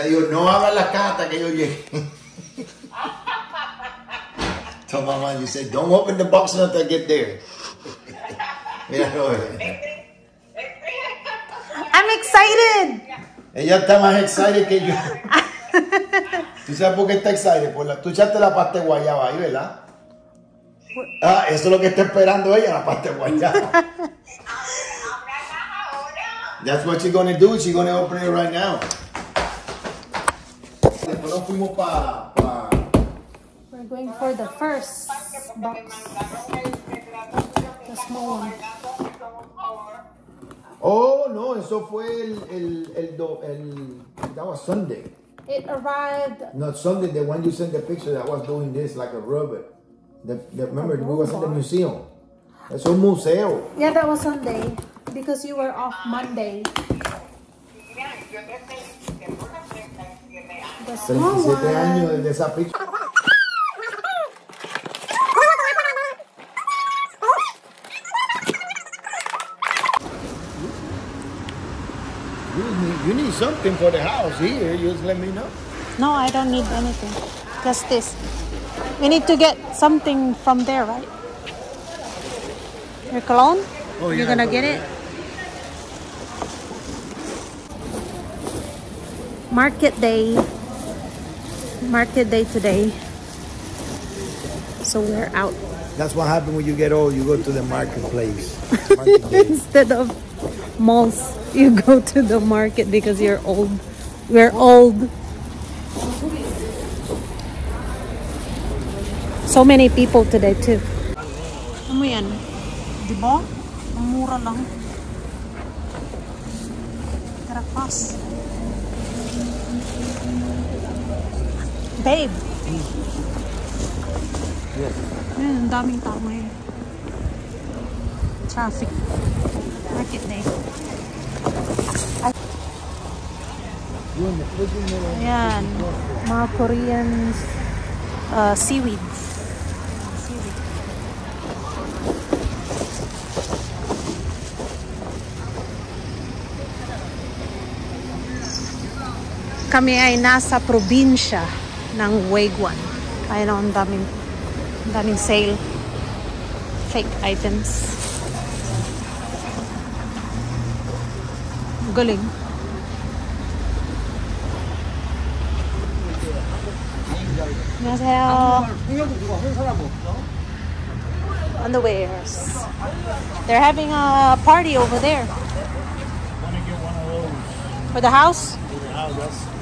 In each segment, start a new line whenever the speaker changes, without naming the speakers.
Dios, no abra la caja hasta que yo llegue. So mamá, you said, don't open the box until I get there. Mira, no.
I'm excited.
Ella está más excited que yo. ¿Tú sabes por qué está excited? Tú echaste la pasta de guayaba ahí, ¿verdad? Ah, eso es lo que está esperando ella, la pasta de guayaba. That's what she's gonna do. She's gonna open it right now. Después nos fuimos para...
We're going for the first box. The small one.
Oh, no, eso fue that was Sunday.
It arrived...
Not Sunday, the one you sent the picture that was doing this like a robot. Remember, we was in the museum. Eso es un museo.
Yeah, that was Sunday. Because you were off Monday. The small
37 años
one.
desde esa picture. You need something for the house here. You just let me know.
No, I don't need anything. Just this. We need to get something from there, right? Your cologne?
Oh, yeah,
You're gonna get it? Market day. Market day today. So we're out.
That's what happens when you get old. You go to the marketplace. Market day.
Instead of malls, you go to the market because you're old. We're old. So many people today too. Ano yan? Diba? Ang mura lang. Karapas. Babe.
Yes.
Ayan, ang daming tao ngayon. Traffic. Market day. Ayan. Mga Korean seaweed. Kami ay nasa probinsya ng Wagwan. Ayun ang daming sale. Fake items. Galing. 안녕하세요. Underwears. They're having a party over there.
Want to get one of those.
For the house?
For the house, that's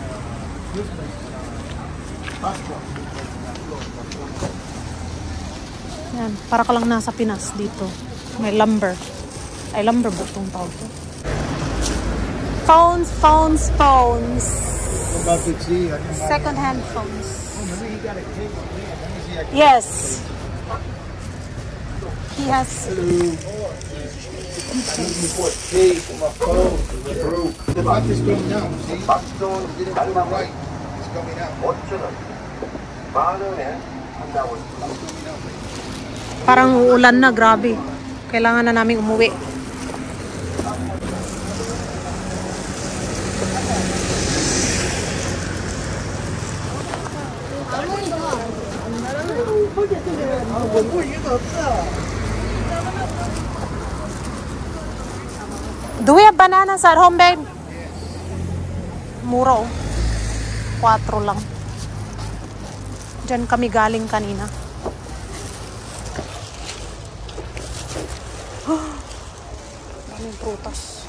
Yan, para ka lang nasa Pinas dito. May lumber. Ay, lumber ba itong tawag to? Phones.
about to see.
Second-hand phones.
Oh, maybe he got a cake over there. Let me see.
Yes. He has...
For a cake for my phone. Broke. The back is going down. See? Get it right. It's coming out.
Parang uulan na, grabe. Kailangan na naming umuwi. Do we have bananas at home, babe? Mura, oh. 4 lang. Diyan kami galing kanina. Daming prutas.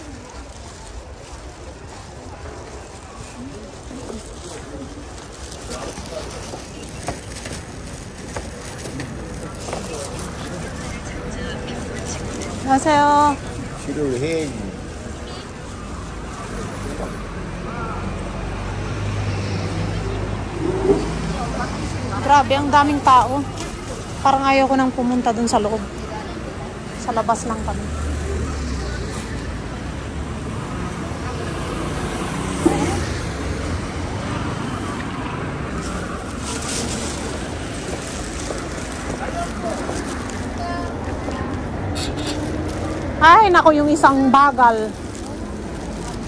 안녕하세요.
Shooter
Grabe, ang daming tao. Parang ayaw ko nang pumunta dun sa loob. Sa labas lang kami. Ay, nako, yung isang bagal.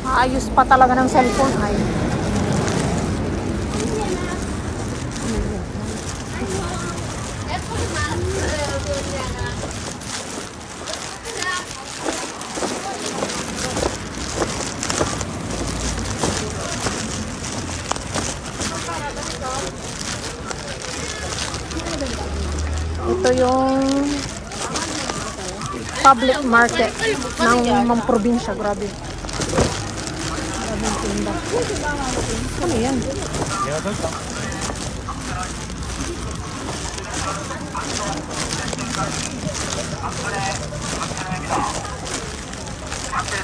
Maayos pa talaga ng cellphone. Ay. Ito yung public market ng probinsya. Grabe. Grabe yung tinda. Ano yan?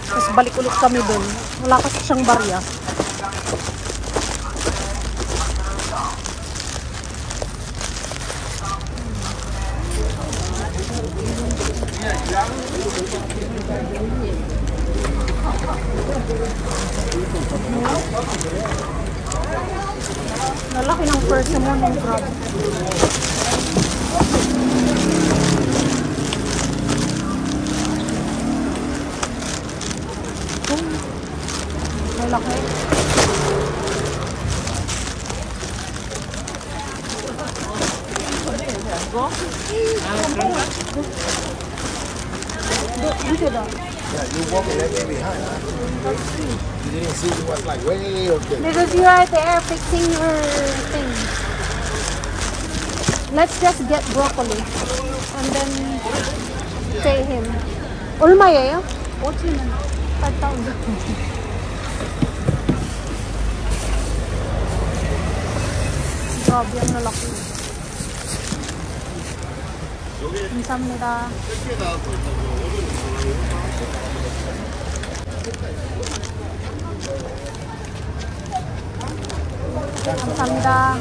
Tapos balik ulit kami dun. Wala kasi siyang barya. Lalaki ng persimmon ng crab. Lalaki.
Yeah, you walking that way behind, huh? You didn't see it was like way up there.
Because you are there fixing your thing. Let's just get broccoli and then pay him. 얼마예요? 5,000원. 5,000. Grabe ang lalaki. 감사합니다. 감사합니다.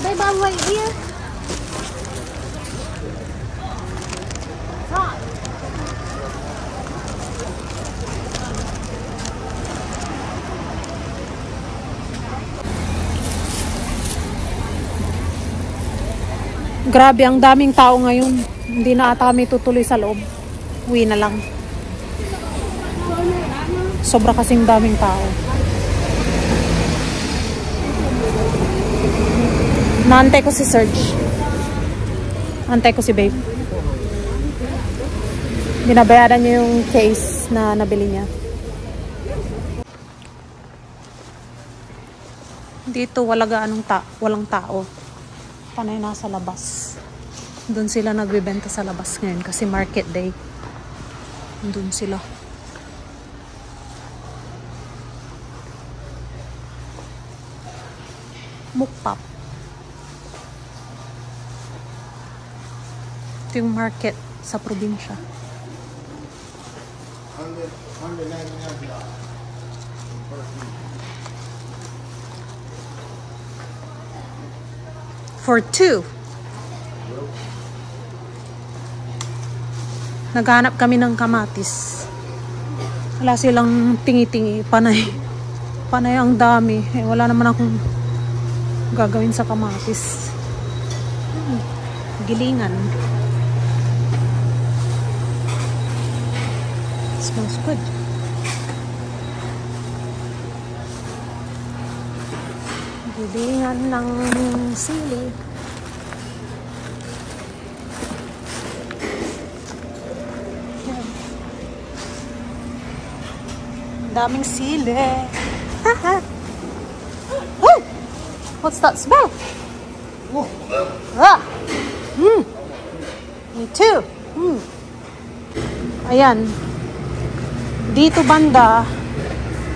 Đây ba vậy kia? Grabe, ang daming tao ngayon. Hindi na ata kami tutuloy sa loob. Uwi na lang. Sobra kasing daming tao. Naantay ko si Serge. Antay ko si Babe. Binabayaran niya yung case na nabili niya. Dito walang tao. Panay nasa labas. Doon sila nagbebenta sa labas ngayon kasi market day. Doon sila. Mukpap. Ito yung market sa probinsya. For 2. Naghanap kami ng kamatis. Wala silang tingi-tingi. Panay ang dami. Wala naman akong gagawin sa kamatis. Gilingan. Smells good. Gilingan ng sili. Daming sili. Oh! What's that smell? Ah! Me too. Ayan. Dito banda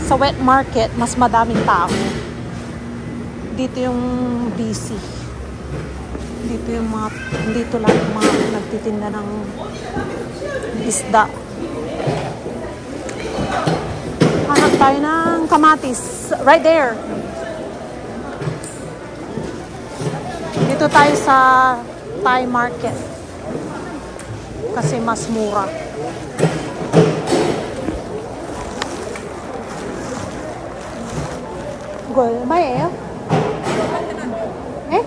sa wet market, mas madaming tao. Dito yung busy. Dito lang yung mga nagtitinda ng isda. Hanap tayo ng kamatis. Right there. Dito tayo sa Thai market. Kasi mas mura. 얼마예요? 네?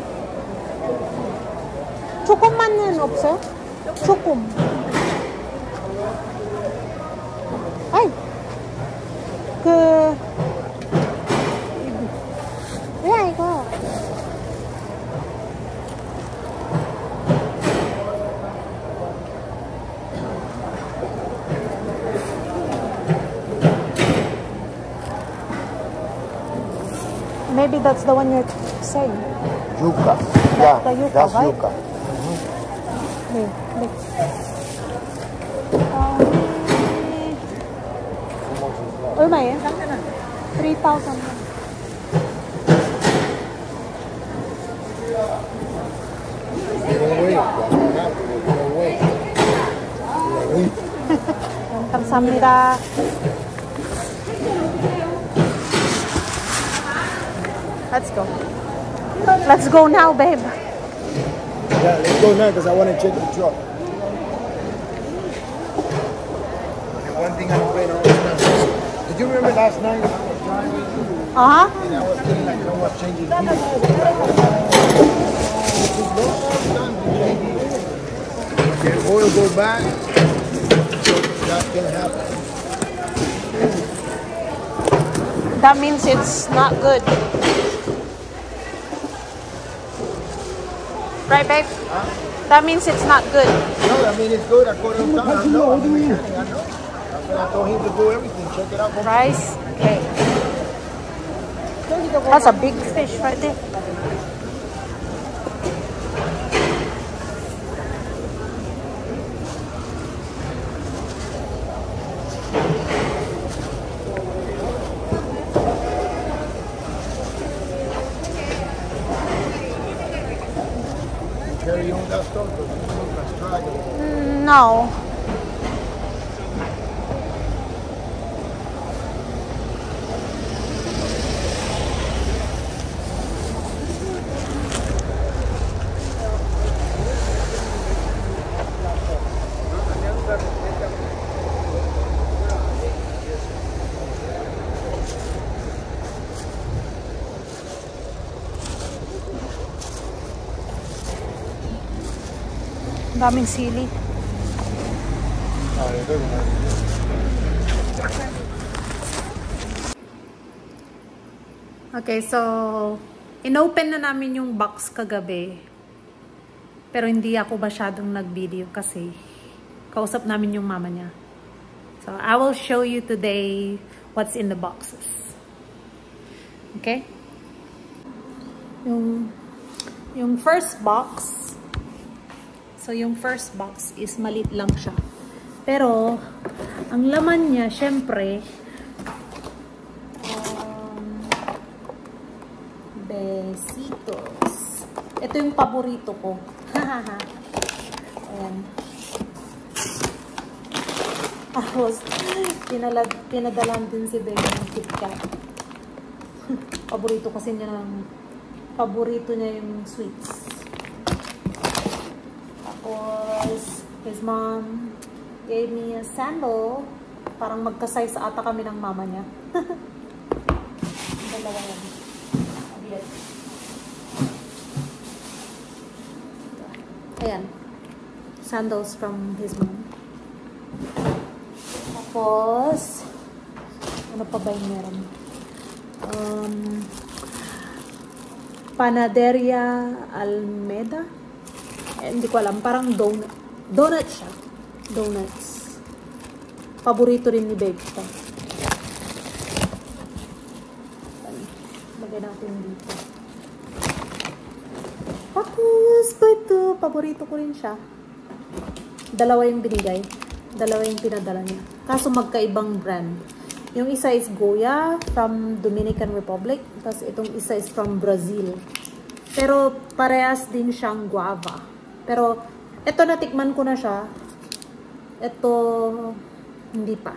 조금만은 없어요? 조금. 아이, Maybe that's the one you're saying.
Yuca. Yeah,
the yuca,
that's
right?
yuca.
Here, look. 얼마예요? 3,000. 감사합니다. Let's go. Let's go now, babe.
Yeah, let's go now because I want to check the truck. The one thing I'm afraid of is did you remember last night I was driving and I was feeling like I was changing gears? The oil go back, that's gonna happen.
That means it's not good. Right, babe? That means it's not good.
No, I mean it's good. I caught him down. I know. I'm a mechanic. I know. That's why I told him to do everything. Check it out.
Rice? Okay. That's a big fish right there.
Carry on that stuff, but let's try it.
No. Daming sili. Okay, so inopen na namin yung box kagabi. Pero hindi ako masyadong nag-video kasi kausap namin yung mama niya. So I will show you today what's in the boxes. Okay? Yung first box. So, yung first box is maliit lang siya. Pero, ang laman niya, syempre, besitos. Ito yung paborito ko. Ayan. Tapos, pinadalan din si Baby ng KitKat. Paborito niya yung sweets. Tapos, his mom gave me a sandal. Parang magka-size ata kami ng mama niya. Dalawa yan. Ayan. Sandals from his mom. Tapos, ano pa ba yung meron? Panaderia Almeda. Hindi ko alam. Parang donut siya. Donuts. Paborito rin ni Babe ito. Lagay natin dito. Tapos, ito. Paborito ko rin siya. Dalawa yung binigay. Dalawa yung pinadala niya. Kaso magkaibang brand. Yung isa is Goya from Dominican Republic. Tapos itong isa is from Brazil. Pero parehas din siyang guava. Pero, ito natikman ko na siya. Ito, hindi pa.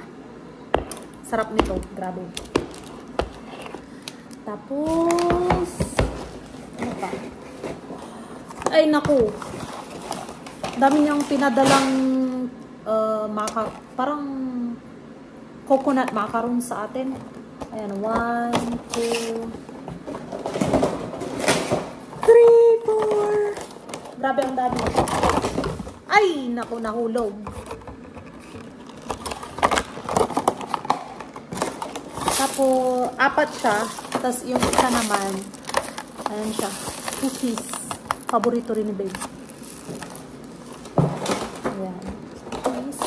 Sarap nito. Grabe. Tapos, ano pa? Ay, naku. Dami niyang pinadalang parang coconut macaron sa atin. Ayan, 1, 2, 3, 4. Grabe ang dami. Ay, naku, nahulog. Tapos, 4 siya. Tapos, yung isa naman, ayan siya. Cookies. Paborito rin ni Babe. Ayan. Cookies.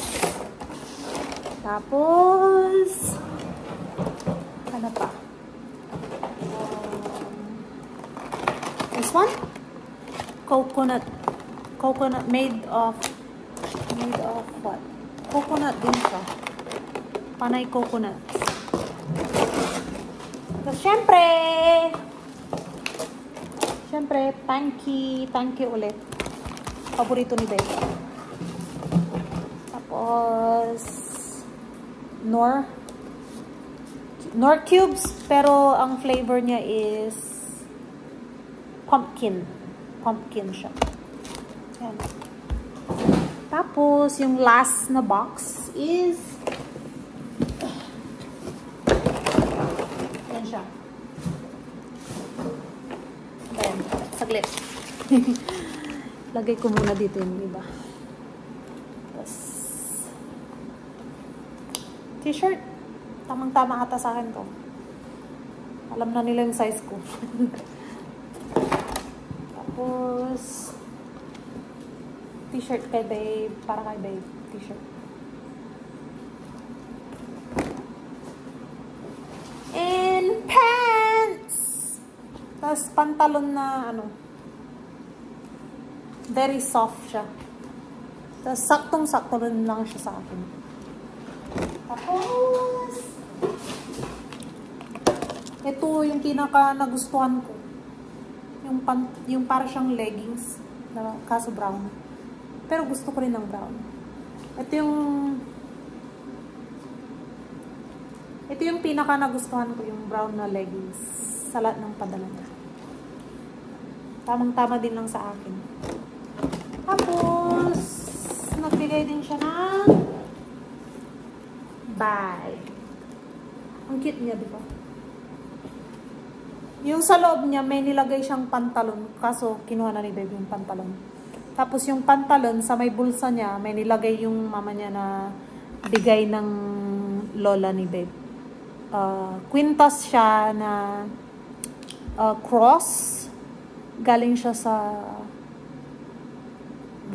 Tapos, ano pa? Coconut made of what? Coconut din siya. Panay coconut. So, syempre, tanky ulit. Paborito ni Babe. Tapos, Nor cubes, pero ang flavor niya is pumpkin siya. Yan. Tapos, yung last na box is yan siya. Ayan, saglit. Lagay ko muna dito yung iba. Tapos, t-shirt. Tamang-tama ata sa akin to. Alam na nila yung size ko. Tapos, t-shirt kay Babe. Para kay Babe. T-shirt. And pants! Tapos, pantalon na ano. Very soft siya. Tapos, saktong-sakto rin lang siya sa akin. Tapos, ito yung pinaka nagustuhan ko. Yung para siyang leggings. Na kaso brown. Pero gusto ko rin ng brown. Ito yung pinaka nagustuhan ko. Yung brown na leggings. Sa lahat ng padala niya. Tamang-tama din lang sa akin. Tapos, nagbigay din siya ng bag. Ang cute niya, di ba? Yung sa loob niya, may nilagay siyang pantalon. Kaso, kinuha na ni Babe yung pantalon. Tapos, yung pantalon, sa may bulsa niya, may nilagay yung mama niya na bigay ng lola ni Babe. Quintas siya na cross. Galing siya sa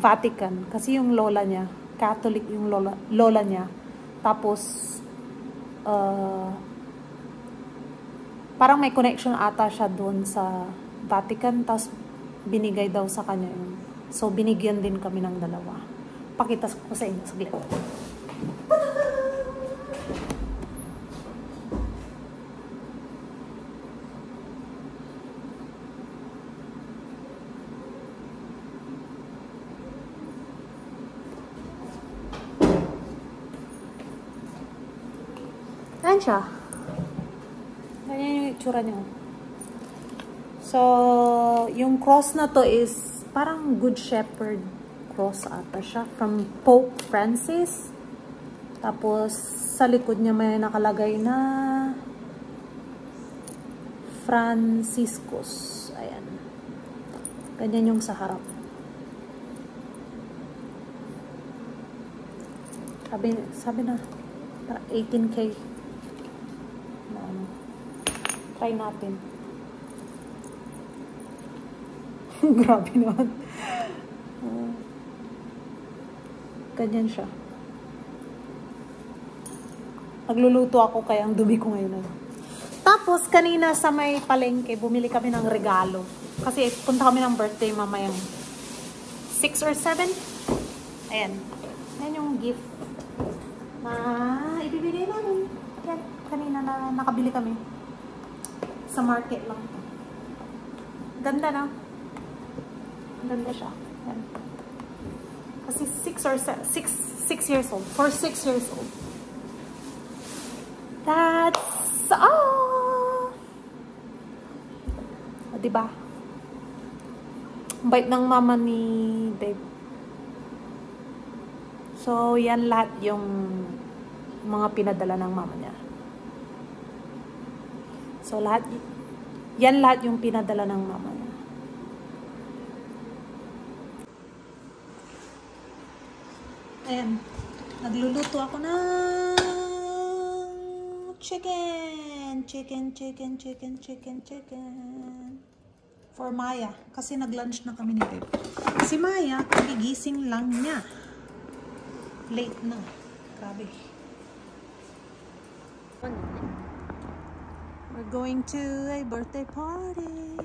Vatican. Kasi yung lola niya, Catholic yung lola niya. Tapos, parang may connection ata siya doon sa Vatican. Tapos, binigay daw sa kanya yun. So, binigyan din kami ng dalawa. Pakita ko sa inyo. Saglit. Ayan siya. Ganyan yung itsura niya. So, yung cross na to is parang Good Shepherd cross ata siya. From Pope Francis. Tapos, sa likod niya may nakalagay na Franciscus. Ayan. Ganyan yung sa harap. Sabi na, 18K. Try natin. Grabe naman. Ganyan siya. Nagluluto ako kaya ang dumi ko ngayon. Tapos, kanina sa may palengke, bumili kami ng regalo. Kasi punta kami ng birthday mamayang 6 or 7. Ayan. Yan yung gift na ibibigay namin. Yan. Kanina na nakabili kami. Sa market lang. Ganda na. Ganda siya. Yan. Kasi 6 years old. For 6 years old. That's all. O, diba? Bait ng mama ni Babe. So, yan lahat yung mga pinadala ng mama niya. So, yan lahat yung pinadala ng mama niya. Ayan. Nagluluto ako ng chicken. For Maya. Kasi nag-lunch na kami ni Babe. Si Maya, kagigising lang niya. Late na. Grabe. We're going to a birthday party.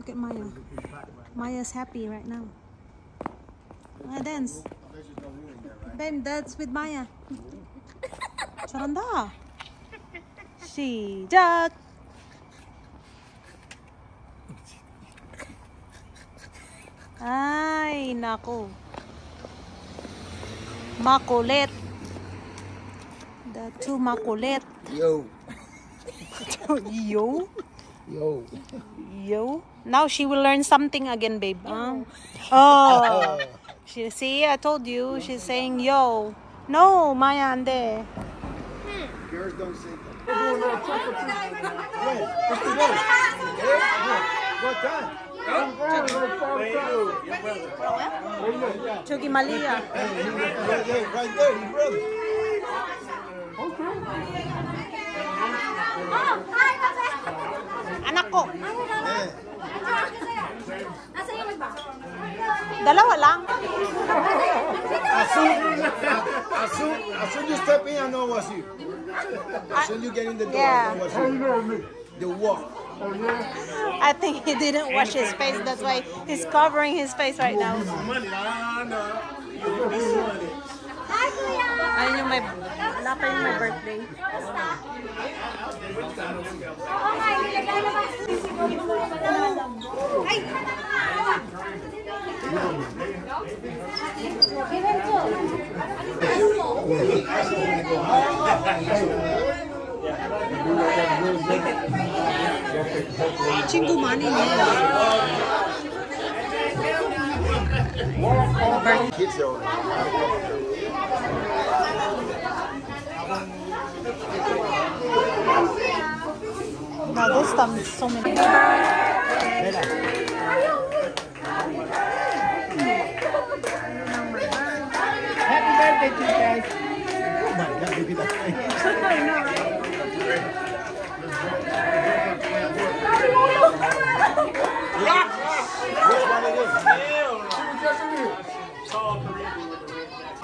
Look at Maya. Maya's happy right now. Maya dance. Babe, dance with Maya. 잘한다. 시작. Ay, nako. Makulit. The two makulit.
Yo.
Yo.
Yo.
Yo. Now she will learn something again, babe. Oh. She, see, I told you. She's saying yo. No, Maya, ande.
Girls don't say that. What time?
저기 말이야.
Right there, your brother.
Anak ko.
Yeah.
Dalawa lang.
As soon you step in, I know what's you. As soon you get in the door,
Yeah.
I know what's you. The walk.
I think he didn't wash his face. That's why he's covering his face right now. Ayun yung may, wala pa yung may birthday. 친구 많이 있네.
Kids are
Now this time it's so many.
Happy birthday to you guys. Oh my God, look at that thing. Which one it is?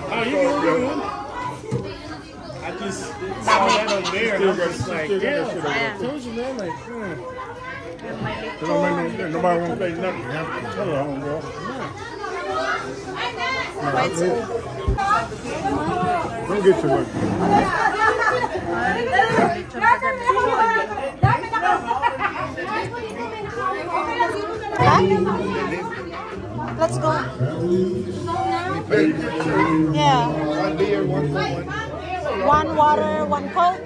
Oh, you can. I just saw that over there, and I'm just like, yeah, I told you, man, like, nobody won't say nothing. Hello, homegirl. Don't get too much.
Let's go. Yeah.
One beer, one for one.
One water, one Coke.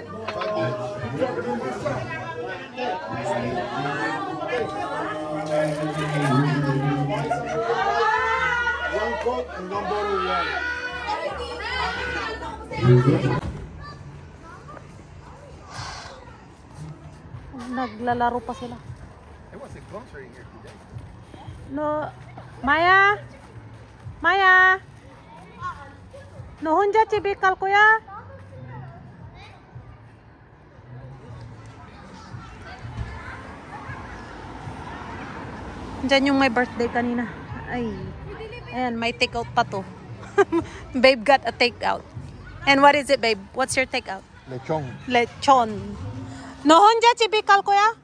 One Coke and one bottle of water.
Naglalaro pa sila.
It was a concert here today.
No, Maya? Maya? No, 혼자 집에 갈 거야? Diyan yung may birthday kanina. Ay. Ayan, may takeout pa to. Babe got a takeout. And what is it, babe? What's your takeout?
Lechon.
Lechon. No, 혼자 집에 갈 거야?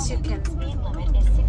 as you can.
Speed limit is